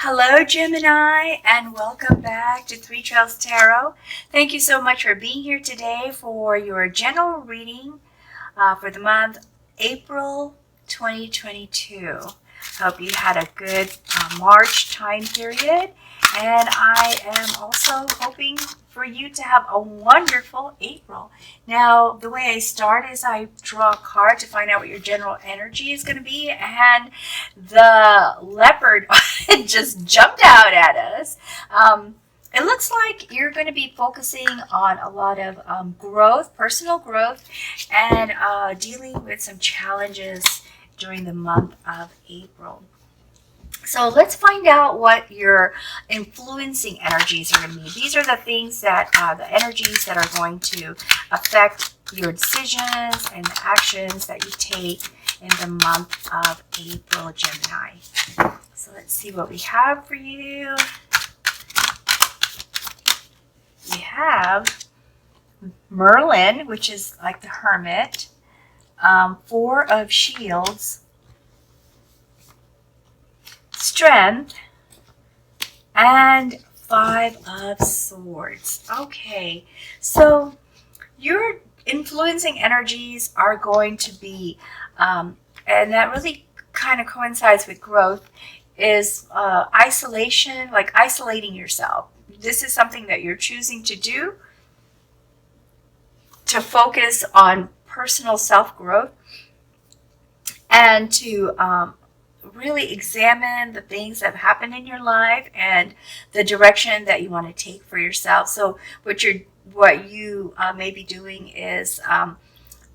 Hello, Gemini, and welcome back to Three Trails Tarot. Thank you so much for being here today for your general reading for the month April 2022. Hope you had a good March time period, and I am also hoping for you to have a wonderful April. Now, the way I start is I draw a card to find out what your general energy is going to be, and the leopard just jumped out at us. It looks like you're going to be focusing on a lot of growth, personal growth, and dealing with some challenges during the month of April. So let's find out what your influencing energies are going to be. These are the things that, the energies that are going to affect your decisions and the actions that you take in the month of April, Gemini. So let's see what we have for you. We have Merlin, which is like the Hermit, Four of Shields, Strength, and Five of Swords. Okay, so your influencing energies are going to be, and that really kind of coincides with growth, is isolation, like isolating yourself. This is something that you're choosing to do to focus on personal self-growth and to really examine the things that have happened in your life and the direction that you want to take for yourself. So what you may be doing is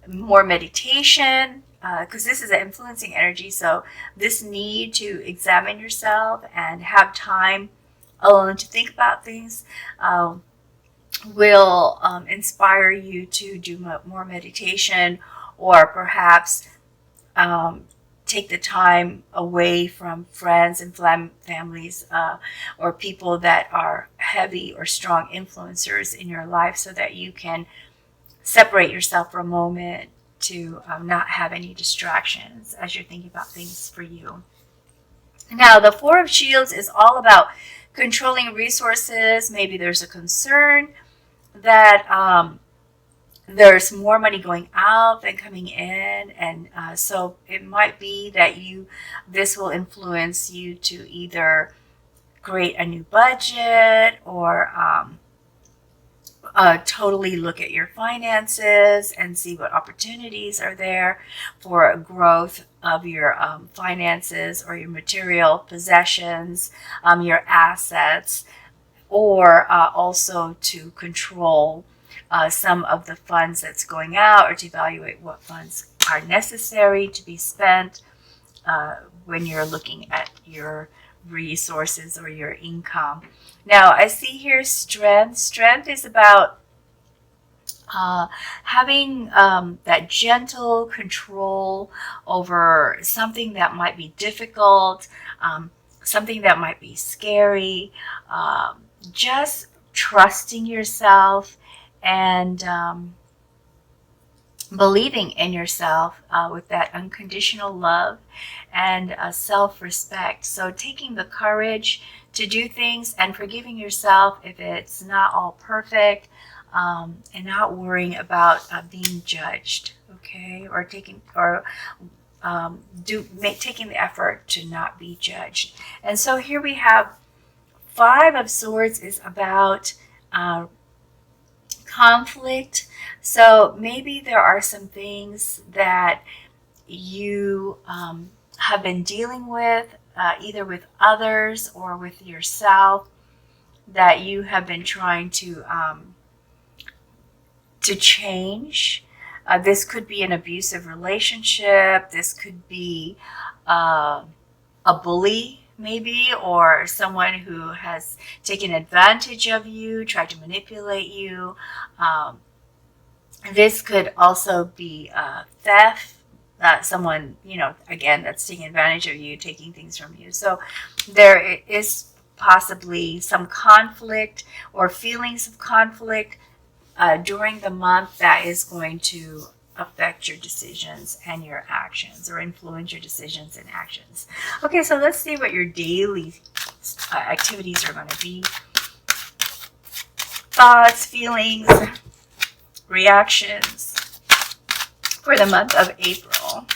more meditation, because this is an influencing energy. So this need to examine yourself and have time alone to think about things will inspire you to do more meditation, or perhaps take the time away from friends and families or people that are heavy or strong influencers in your life, so that you can separate yourself for a moment to not have any distractions as you're thinking about things for you. Now, the Four of Shields is all about controlling resources. Maybe there's a concern that there's more money going out than coming in, and so it might be that this will influence you to either create a new budget or totally look at your finances and see what opportunities are there for growth of your finances or your material possessions, your assets, or also to control some of the funds that's going out, or to evaluate what funds are necessary to be spent when you're looking at your resources or your income. Now, I see here strength. Strength is about having that gentle control over something that might be difficult, something that might be scary, just trusting yourself and believing in yourself with that unconditional love and self-respect. So taking the courage to do things and forgiving yourself if it's not all perfect, and not worrying about being judged, okay, or taking the effort to not be judged. And so here we have Five of Swords is about conflict. So maybe there are some things that you have been dealing with, either with others or with yourself, that you have been trying to change. This could be an abusive relationship. This could be a bully, maybe, or someone who has taken advantage of you, tried to manipulate you. This could also be theft. Someone, again, that's taking advantage of you, taking things from you. So there is possibly some conflict or feelings of conflict during the month that is going to affect your decisions and your actions, or influence your decisions and actions. Okay, so let's see what your daily activities are going to be. Thoughts, feelings, reactions for the month of April.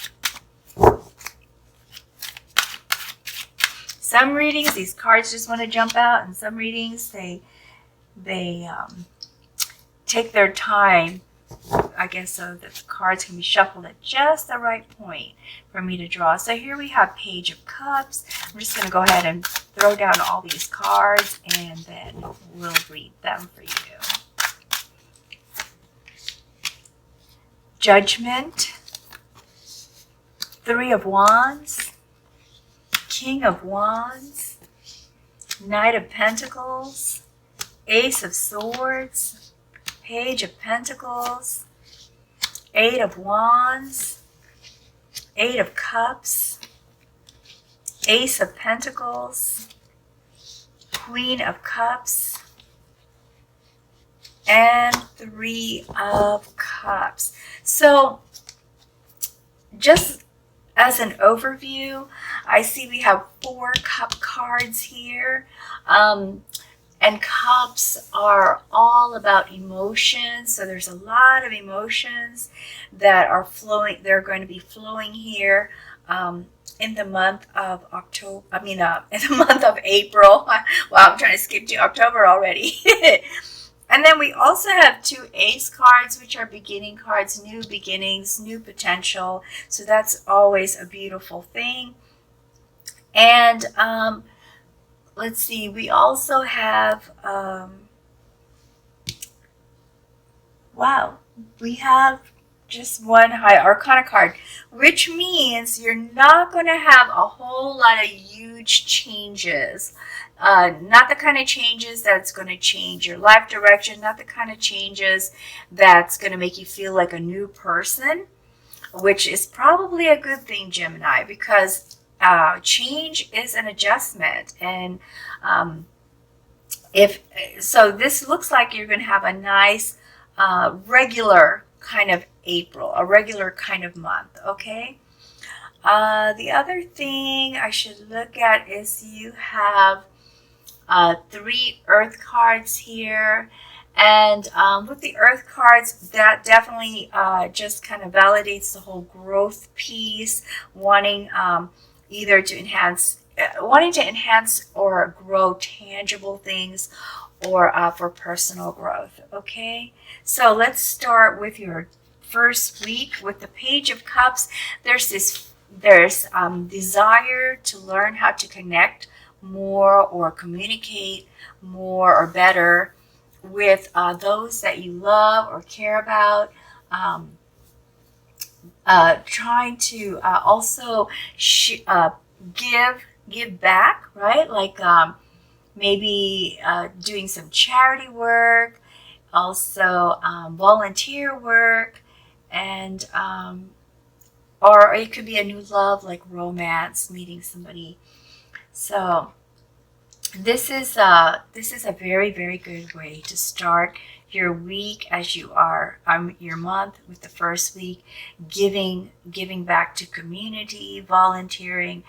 Some readings, these cards just want to jump out, and some readings, they take their time, I guess, so that the cards can be shuffled at just the right point for me to draw. So here we have Page of Cups. I'm just going to go ahead and throw down all these cards, and then we'll read them for you. Judgment, Three of Wands, King of Wands, Knight of Pentacles, Ace of Swords, Page of Pentacles, Eight of Wands, Eight of Cups, Ace of Pentacles, Queen of Cups, and Three of Cups. So just as an overview, I see we have 4 cup cards here. And cups are all about emotions. So there's a lot of emotions that are flowing. They're going to be flowing here in the month of October. In the month of April. Wow, I'm trying to skip to October already. And then we also have 2 ace cards, which are beginning cards, new beginnings, new potential. So that's always a beautiful thing. And let's see, we also have, we have just one High Arcana card, which means you're not going to have a whole lot of huge changes. Not the kind of changes that's going to change your life direction, not the kind of changes that's going to make you feel like a new person, which is probably a good thing, Gemini, because change is an adjustment. And this looks like you're going to have a nice regular kind of April, a regular kind of month, okay? The other thing I should look at is you have 3 earth cards here. And with the earth cards, that definitely just kind of validates the whole growth piece, wanting either to enhance or grow tangible things, or for personal growth. Okay, so let's start with your first week with the Page of Cups. There's desire to learn how to connect more or communicate more or better with those that you love or care about. Trying to also give back, right? Like maybe doing some charity work, also volunteer work, and or it could be a new love, like romance, meeting somebody. So this is a very, very good way to start your week, as you are your month with the first week, giving back to community, volunteering,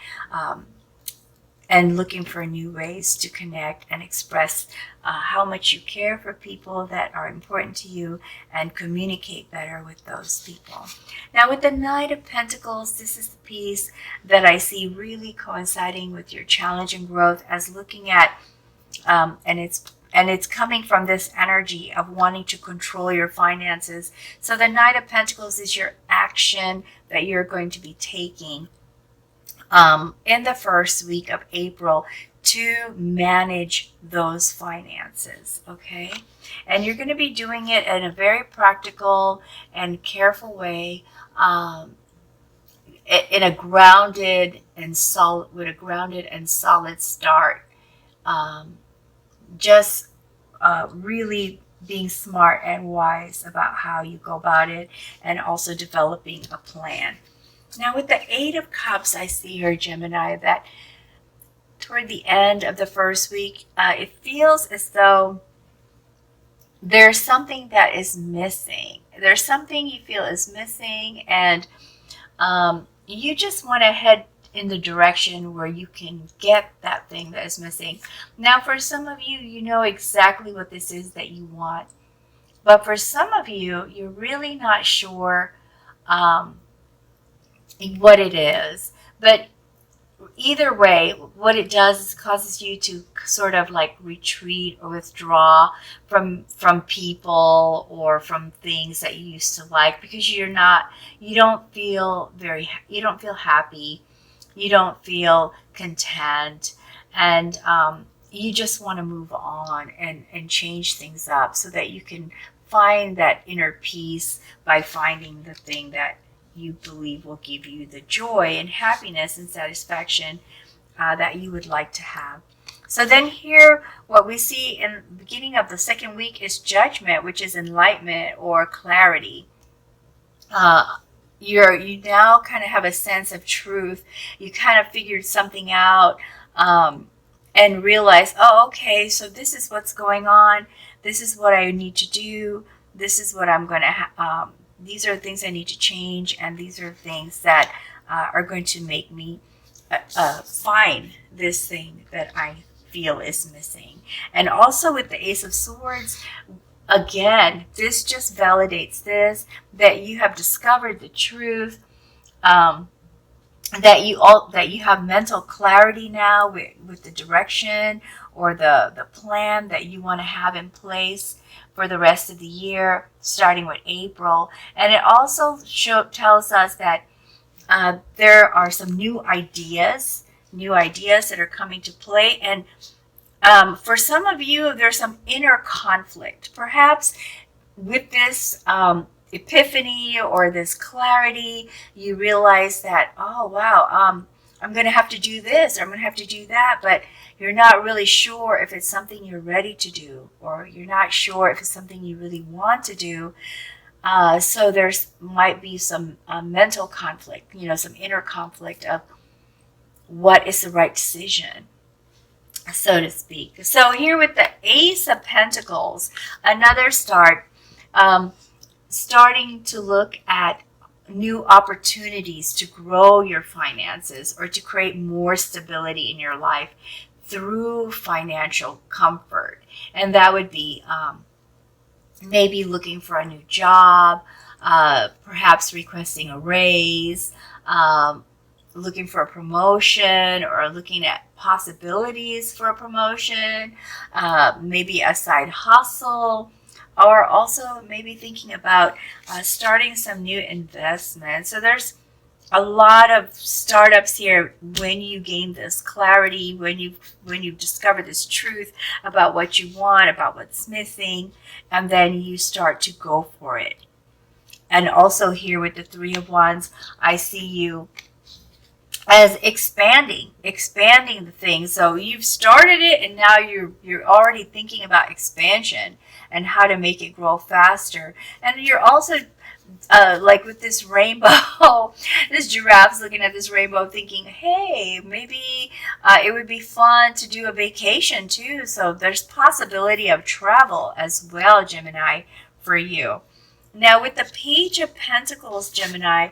and looking for new ways to connect and express how much you care for people that are important to you, and communicate better with those people. Now with the Knight of Pentacles, this is the piece that I see really coinciding with your challenge and growth, as looking at, and it's coming from this energy of wanting to control your finances. So the Knight of Pentacles is your action that you're going to be taking in the first week of April to manage those finances, okay? And you're going to be doing it in a very practical and careful way, in a grounded and solid start. Just really being smart and wise about how you go about it, and also developing a plan. Now with the Eight of Cups, I see here, Gemini, that toward the end of the first week, it feels as though there's something that is missing. There's something you feel is missing, and you just want to head in the direction where you can get that thing that is missing. Now, for some of you, you know exactly what this is that you want. But for some of you, you're really not sure what it is. But either way, what it does is causes you to sort of like retreat or withdraw from people or from things that you used to like, because you don't feel happy, you don't feel content, and you just want to move on and change things up so that you can find that inner peace by finding the thing that you believe will give you the joy and happiness and satisfaction that you would like to have. So then here, what we see in the beginning of the second week is judgment, which is enlightenment or clarity. You now kind of have a sense of truth. You kind of figured something out and realize, oh, okay, so this is what's going on. This is what I need to do. This is what I'm going to these are things I need to change, and these are things that are going to make me find this thing that I feel is missing. And also with the Ace of Swords, again, this just validates this, that you have discovered the truth, that you have mental clarity now with the direction or the plan that you want to have in place for the rest of the year, starting with April. And it also tells us that there are some new ideas that are coming to play. And for some of you, there's some inner conflict. Perhaps with this epiphany or this clarity, you realize that, oh, wow, I'm going to have to do this, or I'm going to have to do that, but you're not really sure if it's something you're ready to do, or you're not sure if it's something you really want to do. So might be some mental conflict, some inner conflict of what is the right decision, so to speak. So here with the Ace of Pentacles, another start, starting to look at new opportunities to grow your finances or to create more stability in your life through financial comfort. And that would be maybe looking for a new job, perhaps requesting a raise, looking for a promotion, or looking at possibilities for a promotion, maybe a side hustle, or also maybe thinking about starting some new investment. So there's a lot of startups here when you gain this clarity, when you discover this truth about what you want, about what's missing, and then you start to go for it. And also here with the Three of Wands, I see you as expanding the thing. So you've started it, and now you're already thinking about expansion and how to make it grow faster. And you're also like with this rainbow, this giraffe's looking at this rainbow thinking, hey, maybe it would be fun to do a vacation too. So there's possibility of travel as well, Gemini, for you. Now with the Page of Pentacles, Gemini,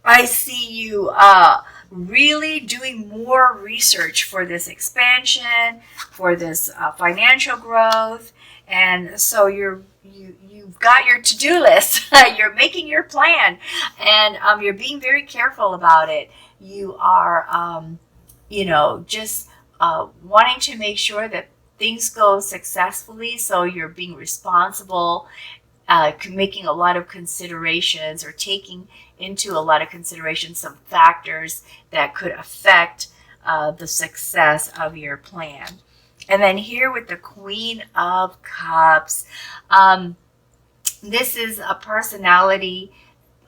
I see you really doing more research for this expansion, for this financial growth. And so you've got your to-do list. You're making your plan, and you're being very careful about it. You are, just wanting to make sure that things go successfully. So you're being responsible, making a lot of considerations, or taking into a lot of consideration some factors that could affect the success of your plan. And then here with the Queen of Cups, this is a personality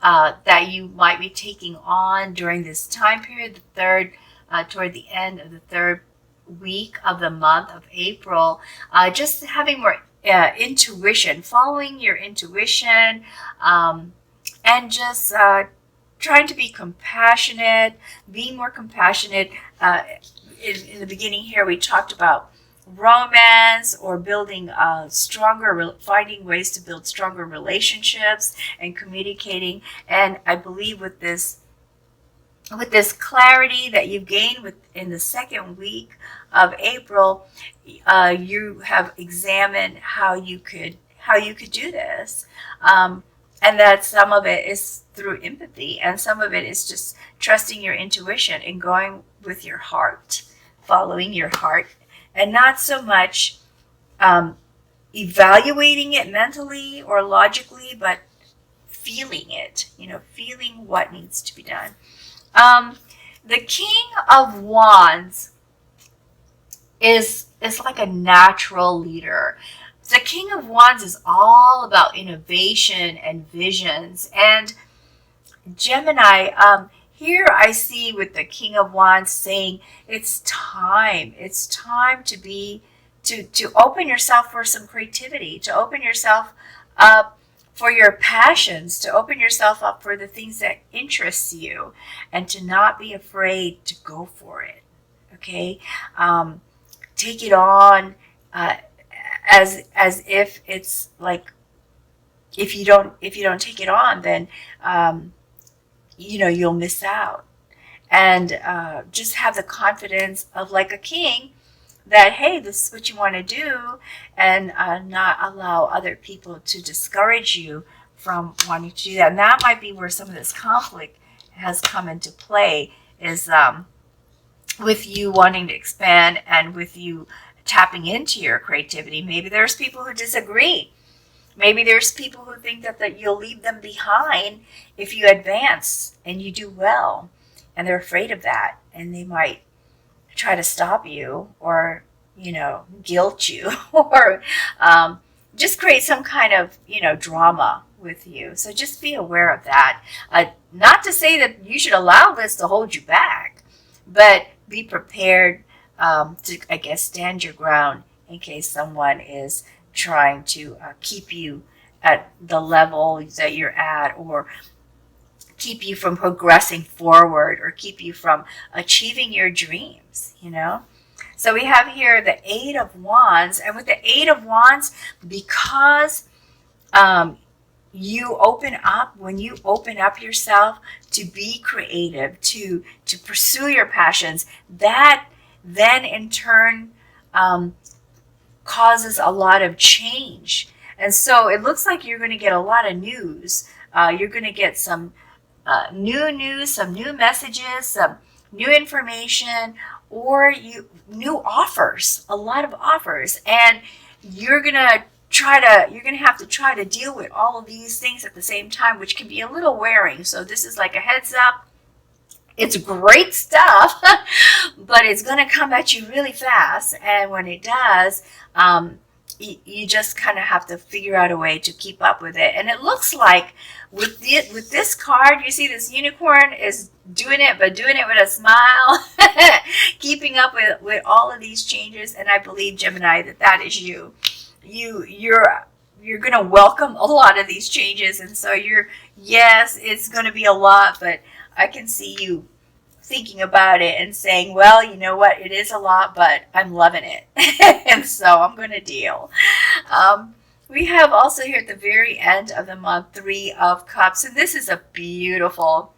that you might be taking on during this time period, toward the end of the third week of the month of April. Just having more intuition, following your intuition, and just trying to be compassionate, being more compassionate. In the beginning here, we talked about romance, or building finding ways to build stronger relationships and communicating. And I believe with this with this clarity that you've gained within the second week of April, you have examined how you could do this, and that some of it is through empathy, and some of it is just trusting your intuition and going with your heart, following your heart, and not so much evaluating it mentally or logically, but feeling it. Feeling what needs to be done. The King of Wands is like a natural leader. The King of Wands is all about innovation and visions. And Gemini, here I see with the King of Wands saying it's time. It's time to open yourself for some creativity, to open yourself up for your passions, to open yourself up for the things that interest you, and to not be afraid to go for it. Okay, take it on as if it's like, if you don't take it on, then you'll miss out. And just have the confidence of like a king, that, hey, this is what you want to do, and not allow other people to discourage you from wanting to do that. And that might be where some of this conflict has come into play, is with you wanting to expand and with you tapping into your creativity. Maybe there's people who disagree. Maybe there's people who think that you'll leave them behind if you advance and you do well, and they're afraid of that, and they might try to stop you, or guilt you, or just create some kind of drama with you. So just be aware of that. Not to say that you should allow this to hold you back, but be prepared to, I guess, stand your ground in case someone is trying to keep you at the level that you're at, or keep you from progressing forward, or keep you from achieving your dreams, So we have here the Eight of Wands, and with the Eight of Wands, because you open up, when you open up yourself to be creative, to pursue your passions, that then in turn causes a lot of change. And so it looks like you're going to get a lot of news. You're going to get some new news, some new messages, some new information, or new offers, a lot of offers. And you're going to have to try to deal with all of these things at the same time, which can be a little wearing. So this is like a heads up. It's great stuff, but it's going to come at you really fast. And when it does, you just kind of have to figure out a way to keep up with it. And it looks like with this card, you see this unicorn is doing it, but doing it with a smile, keeping up with all of these changes. And I believe, Gemini, that is you. You're going to welcome a lot of these changes. And so yes, it's going to be a lot, but I can see you thinking about it and saying, well, you know what, it is a lot, but I'm loving it. And so I'm going to deal. We have also here at the very end of the month, Three of Cups. And this is a beautiful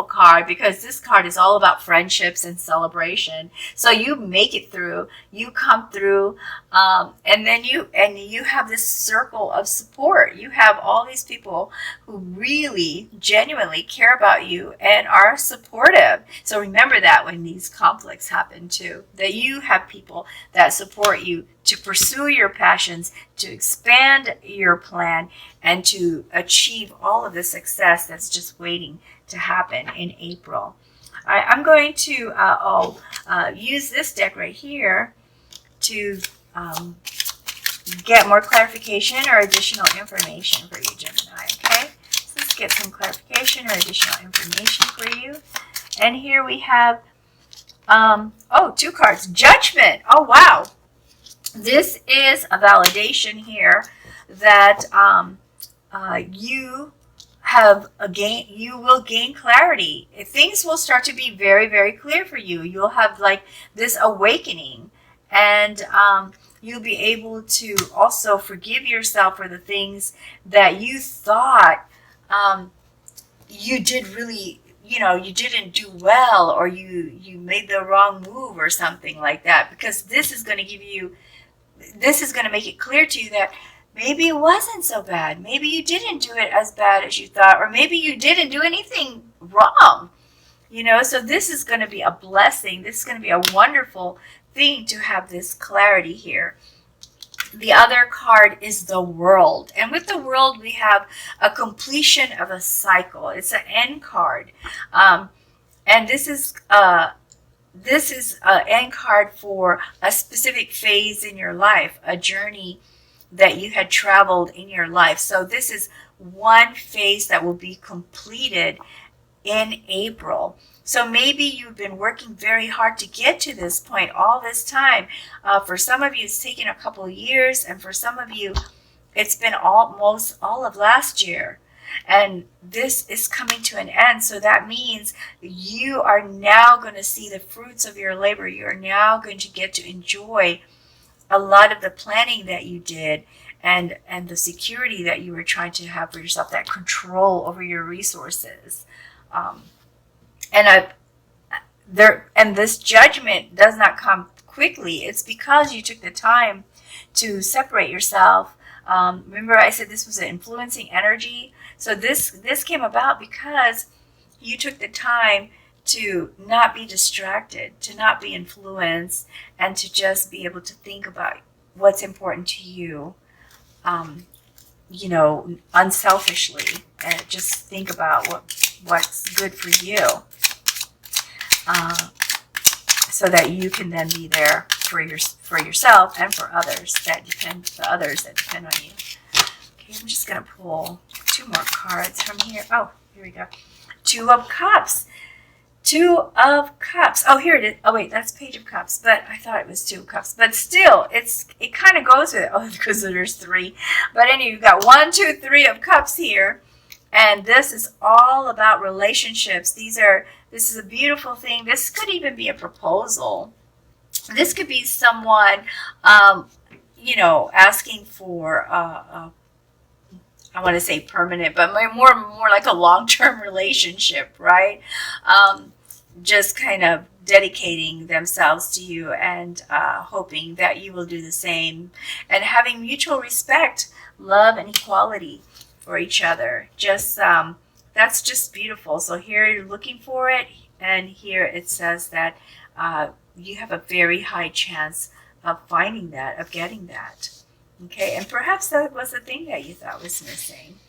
card, because this card is all about friendships and celebration. So you make it through, you come through, and then you have this circle of support. You have all these people who really genuinely care about you and are supportive. So remember that when these conflicts happen too, that you have people that support you to pursue your passions, to expand your plan, and to achieve all of the success that's just waiting to happen in April. All right, I'm going to use this deck right here to get more clarification or additional information for you, Gemini. Okay, so let's get some clarification or additional information for you. And here we have, two cards. Judgment. Oh, wow. This is a validation here that you will gain clarity. Things will start to be very, very clear for you. You'll have like this awakening, and you'll be able to also forgive yourself for the things that you thought you did really you didn't do well, or you made the wrong move or something like that, because this is going to make it clear to you that maybe it wasn't so bad. Maybe you didn't do it as bad as you thought, or maybe you didn't do anything wrong. So this is going to be a blessing. This is going to be a wonderful thing to have this clarity here. The other card is the World. And with the World, we have a completion of a cycle. It's an end card. And this is an end card for a specific phase in your life, a journey that you had traveled in your life. So this is one phase that will be completed in April. So maybe you've been working very hard to get to this point all this time. For some of you, it's taken a couple of years, and for some of you, it's been almost all of last year. And this is coming to an end. So that means you are now going to see the fruits of your labor. You are now going to get to enjoy a lot of the planning that you did, and the security that you were trying to have for yourself, that control over your resources. And this judgment does not come quickly. It's because you took the time to separate yourself. Remember I said this was an influencing energy? So this came about because you took the time to not be distracted, to not be influenced, and to just be able to think about what's important to you, unselfishly, and just think about what's good for you, so that you can then be there for yourself and for others that depend on you. Okay, I'm just gonna pull 2 more cards from here. Oh, here we go. 2 of Cups. 2 of Cups. Oh, here it is. Oh, wait, that's Page of Cups, but I thought it was 2 of Cups. But still, it kind of goes with it. Oh, because there's 3. But anyway, you've got 1, 2, 3 of Cups here. And this is all about relationships. This is a beautiful thing. This could even be a proposal. This could be someone, asking for I want to say permanent, but more like a long-term relationship, right? Just kind of dedicating themselves to you and hoping that you will do the same, and having mutual respect, love, and equality for each other. Just that's just beautiful. So here you're looking for it, and here it says that you have a very high chance of finding that, of getting that. Okay, and perhaps that was the thing that you thought was missing.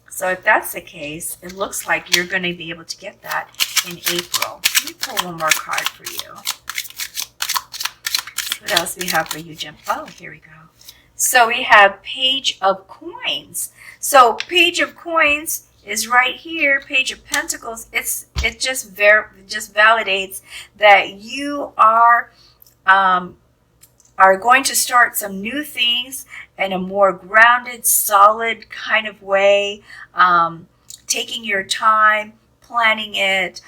So if that's the case, it looks like you're going to be able to get that in April. Let me pull 1 more card for you. What else we have for you, Jim? Oh, here we go. So we have Page of Coins. So Page of Coins is right here. Page of Pentacles. It just validates that you are going to start some new things in a more grounded, solid kind of way, taking your time, planning it,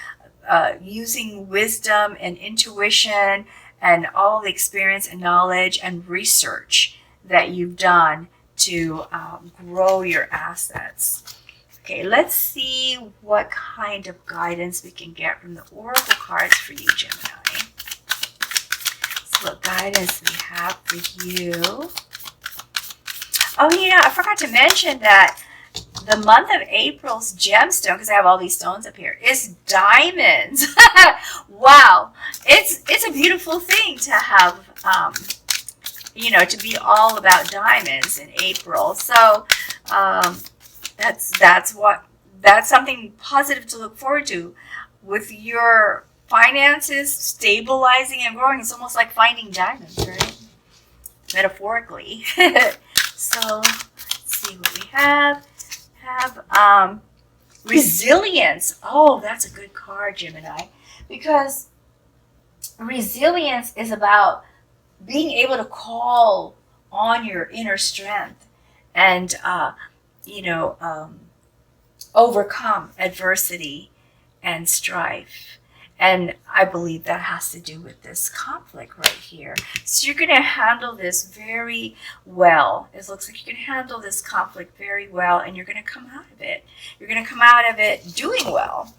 using wisdom and intuition and all the experience and knowledge and research that you've done to grow your assets. Okay, let's see what kind of guidance we can get from the Oracle cards for you, Gemini. What guidance we have for you. Oh yeah, I forgot to mention that the month of April's gemstone, because I have all these stones up here, is diamonds. Wow, it's a beautiful thing to have, to be all about diamonds in April. So that's something positive to look forward to with your finances stabilizing and growing. It's almost like finding diamonds, right? Metaphorically. So let's see what we have. Resilience. Oh, that's a good card, Gemini, because resilience is about being able to call on your inner strength and overcome adversity and strife. And I believe that has to do with this conflict right here. So you're going to handle this very well. It looks like you're going to handle this conflict very well, and you're going to come out of it. You're going to come out of it doing well.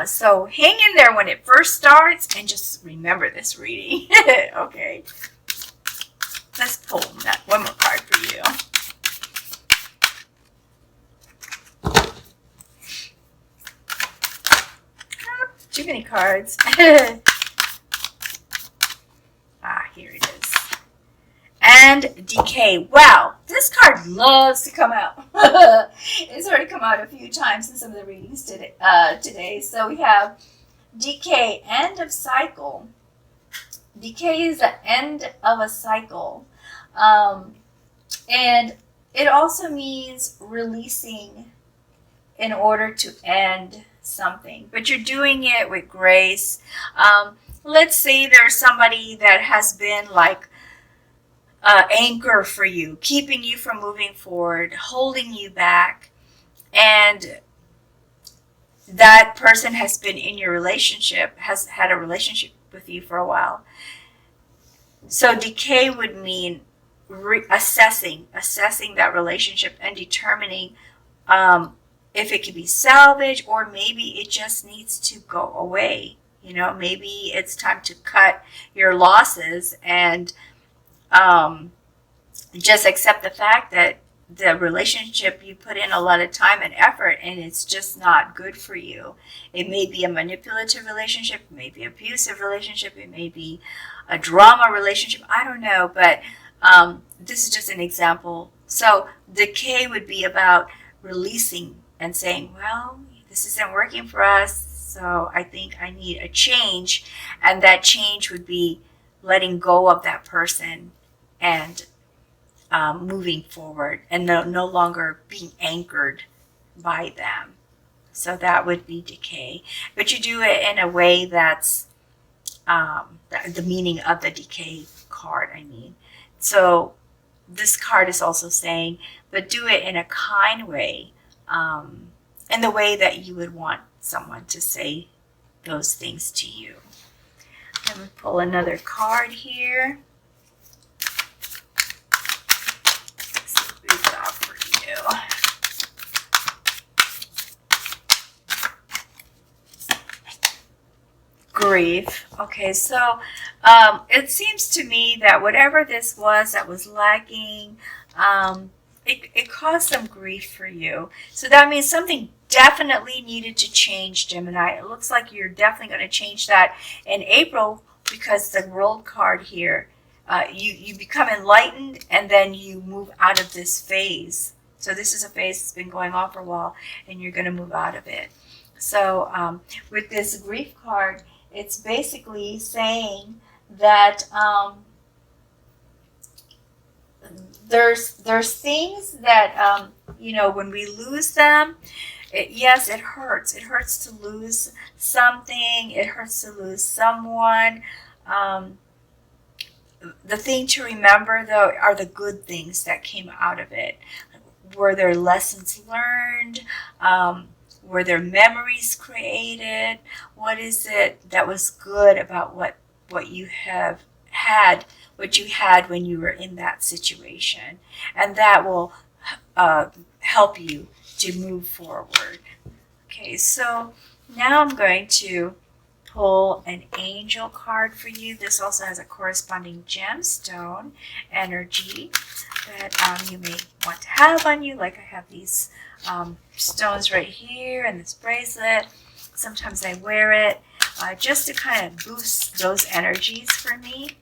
So hang in there when it first starts and just remember this reading. Okay. Let's pull one more card for you. Too many cards. Here it is. And decay. Wow, this card loves to come out. It's already come out a few times in some of the readings today. So we have decay, end of cycle. Decay is the end of a cycle. And it also means releasing in order to end something. But you're doing it with grace. Let's say there's somebody that has been like anchor for you, keeping you from moving forward, holding you back, and that person has been in your relationship, has had a relationship with you for a while. So decay would mean assessing that relationship and determining if it can be salvaged, or maybe it just needs to go away. You know, maybe it's time to cut your losses and just accept the fact that the relationship, you put in a lot of time and effort and it's just not good for you. It may be a manipulative relationship, it may be an abusive relationship, it may be a drama relationship, I don't know, but this is just an example. So decay would be about releasing and saying, well, this isn't working for us, so I think I need a change. And that change would be letting go of that person and moving forward and no longer being anchored by them. So that would be decay. But you do it in a way that's the meaning of the decay card, I mean. So this card is also saying, but do it in a kind way, in the way that you would want someone to say those things to you. Let me pull another card here. Let's see what we've got for you. Grief. Okay, so it seems to me that whatever this was that was lacking, it caused some grief for you. So that means something definitely needed to change, Gemini. It looks like you're definitely going to change that in April, because the World card here, you become enlightened and then you move out of this phase. So this is a phase that's been going on for a while and you're going to move out of it. So with this grief card, it's basically saying that there's things that, you know, when we lose them, yes, it hurts. It hurts to lose something. It hurts to lose someone. The thing to remember, though, are the good things that came out of it. Were there lessons learned? Were there memories created? What is it that was good about what you have had, what you had when you were in that situation? And that will help you to move forward. Okay, so now I'm going to pull an angel card for you. This also has a corresponding gemstone energy that you may want to have on you. Like I have these stones right here and this bracelet. Sometimes I wear it just to kind of boost those energies for me.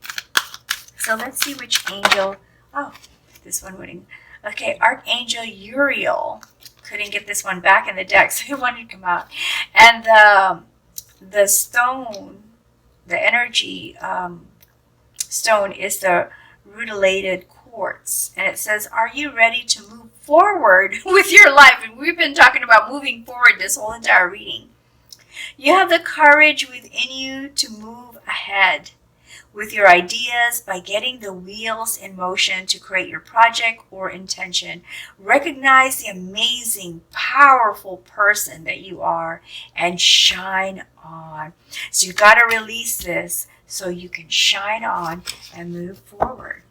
So let's see which angel. Oh, this one wouldn't. Okay, Archangel Uriel. Couldn't get this one back in the deck, so it wanted to come out. And the stone, the energy stone, is the Rutilated Quartz. And it says, are you ready to move forward with your life? And we've been talking about moving forward this whole entire reading. You have the courage within you to move ahead with your ideas by getting the wheels in motion to create your project or intention. Recognize the amazing, powerful person that you are and shine on. So you got to release this so you can shine on and move forward.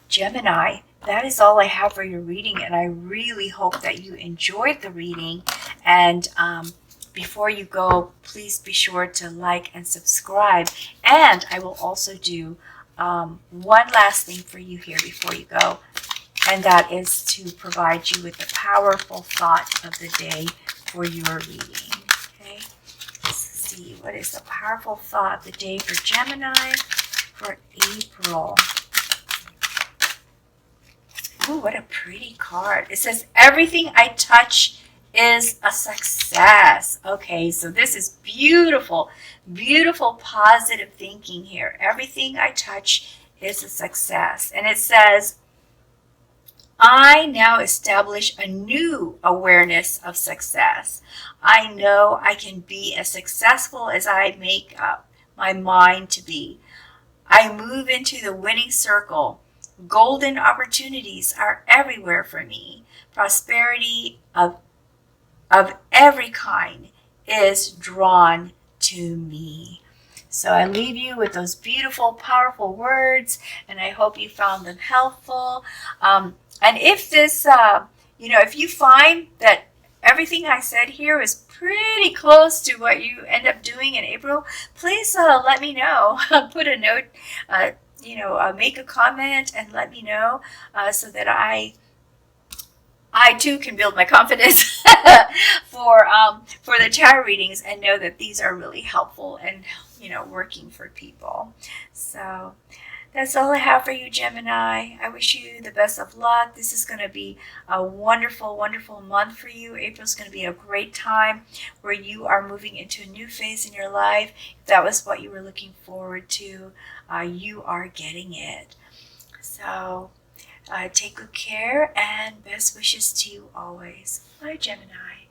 Gemini, that is all I have for your reading, and I really hope that you enjoyed the reading and before you go, please be sure to like and subscribe. And I will also do one last thing for you here before you go, and that is to provide you with the powerful thought of the day for your reading. Okay, let's see, what is the powerful thought of the day for Gemini for April? Ooh, what a pretty card. It says, everything I touch is a success. Okay, so this is beautiful, beautiful positive thinking here. Everything I touch is a success. And it says, I now establish a new awareness of success. I know I can be as successful as I make up my mind to be. I move into the winning circle. Golden opportunities are everywhere for me. Prosperity of every kind is drawn to me. So I leave you with those beautiful, powerful words, and I hope you found them helpful. And if this, if you find that everything I said here is pretty close to what you end up doing in April, please let me know. Put a note, make a comment and let me know so that I too can build my confidence for the tarot readings and know that these are really helpful and working for people. So that's all I have for you, Gemini. I wish you the best of luck. This is going to be a wonderful, wonderful month for you. April's going to be a great time where you are moving into a new phase in your life. If that was what you were looking forward to, you are getting it. So take good care and best wishes to you always. Bye, Gemini.